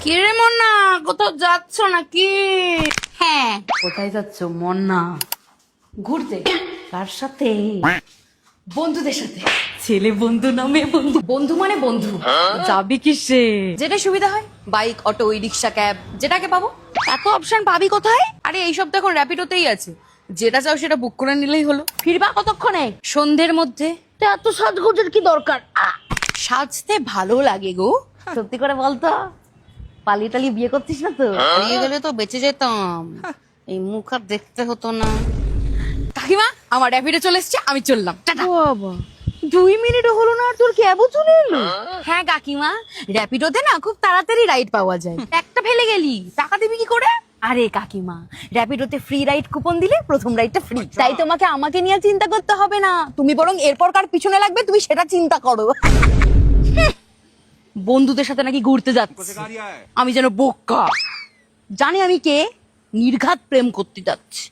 কিরে মন্না, কোথাও যাচ্ছ নাকি? হ্যাঁ। কোথায় যাচ্ছ মন্না? ঘুরতে। কার সাথে? বন্ধুদের সাথে। ছেলে বন্ধু না মেয়ে বন্ধু? বন্ধু মানে বন্ধু। যাবি কিসে? যেটা সুবিধা হয়, বাইক, অটো, রিক্সা, ক্যাব, যেটাকে পাবো। এত অপশন পাবি কোথায়? আরে এইসব তো এখন র্যাপিডোতেই আছে, যেটা চাও সেটা বুক করে নিলেই হলো। ফিরবা কতক্ষণে? সন্ধ্যের মধ্যে। তা এত সাজগোজের কি দরকার? সাজতে ভালো লাগে গো। সত্যি করে বলতো, পালিয়ে টালিয়ে বিয়ে করছিস না তো? হারিয়ে গেলে তো বেঁচে যেতাম, এই মুখ আর দেখতে হতো না। কাকিমা, আমার র্যাপিডো চলে এসছে, আমি চললাম, টাটা। বাবা, 2 মিনিটও হলো না আর তোর ক্যাবও চলে এলো? হ্যাঁ কাকিমা, র্যাপিডোতে না খুব তাড়াতাড়ি রাইড পাওয়া যায়। একটা ফেলে গেলি, টাকা দিবি কি করে? আরে কাকিমা, র্যাপিডোতে ফ্রি রাইড কুপন দিলে প্রথম রাইডটা ফ্রি, তাই তোমাকে আমাকে নিয়ে চিন্তা করতে হবে না। তুমি বরং এরপর কার পিছনে লাগবে তুমি সেটা চিন্তা করো। বন্ধুদের সাথে নাকি ঘুরতে যাচ্ছে, আমি যেন বোকা। জানি আমি কে, নির্ঘাত প্রেম করতে যাচ্ছি।